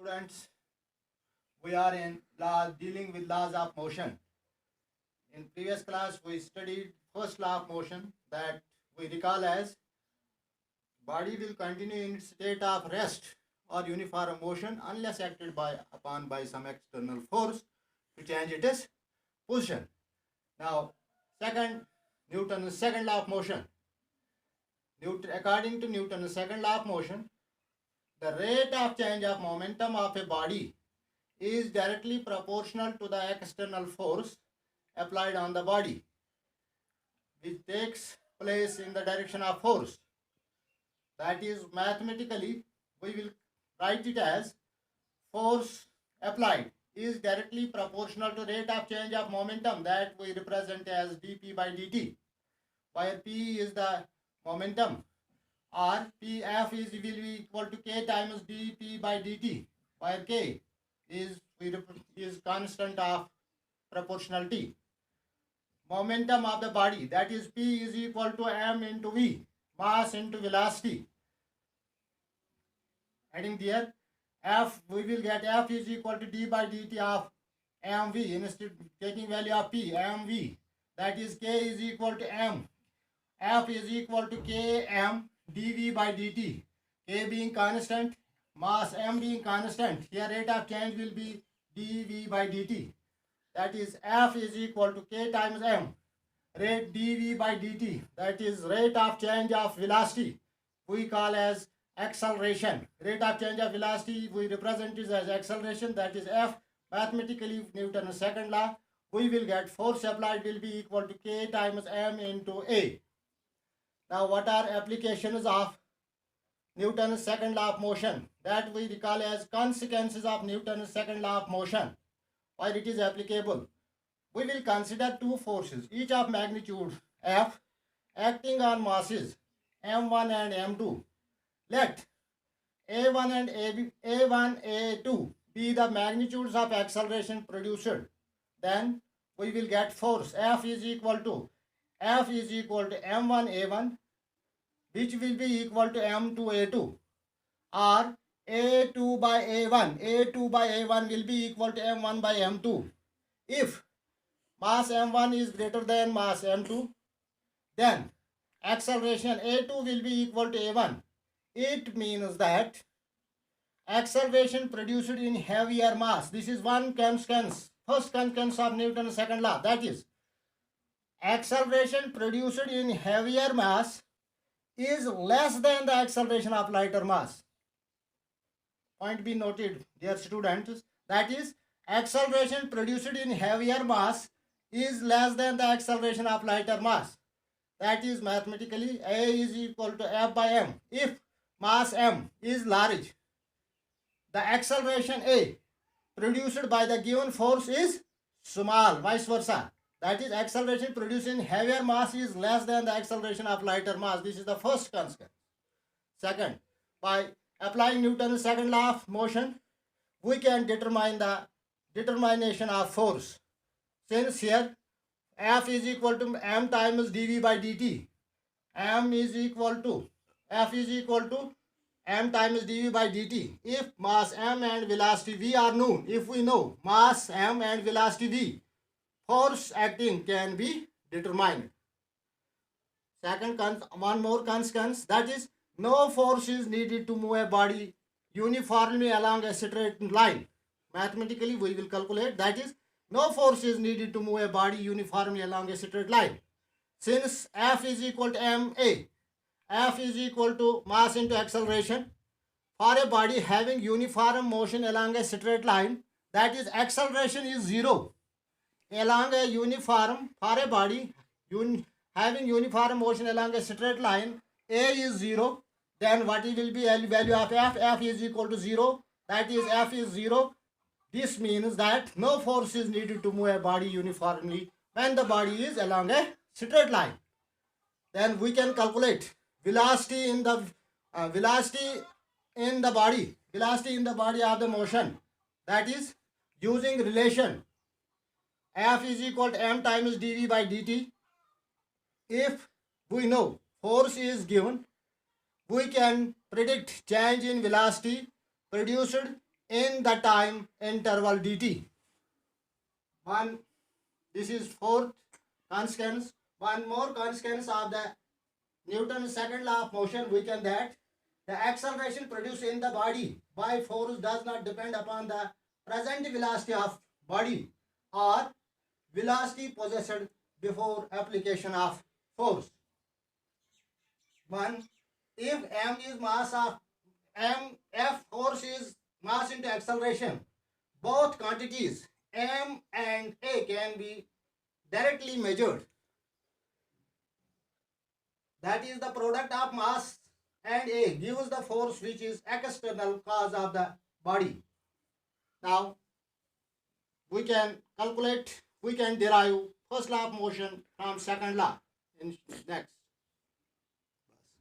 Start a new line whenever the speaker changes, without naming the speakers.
Students, we are in law dealing with laws of motion. In previous class, we studied first law of motion that we recall as body will continue in its state of rest or uniform motion unless acted upon by some external force to change its position. Now, second, Newton's second law of motion. According to Newton's second law of motion, the rate of change of momentum of a body is directly proportional to the external force applied on the body, which takes place in the direction of force. That is, mathematically, we will write it as force applied is directly proportional to rate of change of momentum that we represent as dp by dt, where p is the momentum or pf will be equal to k times dp by dt, where k is constant of proportionality. Momentum of the body, that is p is equal to m into v, mass into velocity. Adding there, f, we will get f is equal to d by dt of mv, instead taking value of p, mv, that is k is equal to m, f is equal to km dv by dt, k being constant, mass m being constant, here rate of change will be dv by dt, that is f is equal to k times m, rate dv by dt, that is rate of change of velocity, we call as acceleration. Rate of change of velocity we represent it as acceleration, that is f. Mathematically, Newton's second law, we will get force applied will be equal to k times m into a. Now, what are applications of Newton's second law of motion? That we recall as consequences of Newton's second law of motion. Why it is applicable? We will consider two forces, each of magnitude f, acting on masses m1 and m2. Let a1 and a1, a2 be the magnitudes of acceleration produced. Then we will get force f is equal to m1 a1, which will be equal to m2 a2, or a2 by a1 will be equal to m1 by m2. If mass m1 is greater than mass m2, then acceleration a2 will be equal to a1. It means that acceleration produced in heavier mass, this is one consequence, first consequence of Newton's second law, that is, acceleration produced in heavier mass is less than the acceleration of lighter mass. Point be noted, dear students, that is, acceleration produced in heavier mass is less than the acceleration of lighter mass. That is, mathematically, a is equal to f by m. If mass m is large, the acceleration a produced by the given force is small, vice versa. That is, acceleration produced in heavier mass is less than the acceleration of lighter mass. This is the first consequence. Second, by applying Newton's second law of motion, we can determine the determination of force. Since here f is equal to m times dv by dt, f is equal to m times dv by dt. If mass m and velocity v are known, if we know mass m and velocity v, force acting can be determined. Second, one more consequence, that is, no force is needed to move a body uniformly along a straight line. Mathematically, we will calculate, that is, no force is needed to move a body uniformly along a straight line. Since f is equal to ma, f is equal to mass into acceleration, for a body having uniform motion along a straight line, that is, acceleration is zero. Along a uniform, for a body having uniform motion along a straight line, a is zero, then what will be value of f? F is equal to 0, that is, f is 0. This means that no force is needed to move a body uniformly when the body is along a straight line. Then we can calculate velocity in the body of the motion, that is, using relation f is equal to m times dv by dt. If we know force is given, we can predict change in velocity produced in the time interval dt. One, this is fourth consequence. One more consequence of the Newton's second law of motion, we can that the acceleration produced in the body by force does not depend upon the present velocity of body or velocity possessed before application of force. One, if m is mass of m, f force is mass into acceleration, both quantities m and a can be directly measured. That is the product of mass and a gives the force which is external cause of the body. Now we can calculate, we can derive first law of motion from second law in next.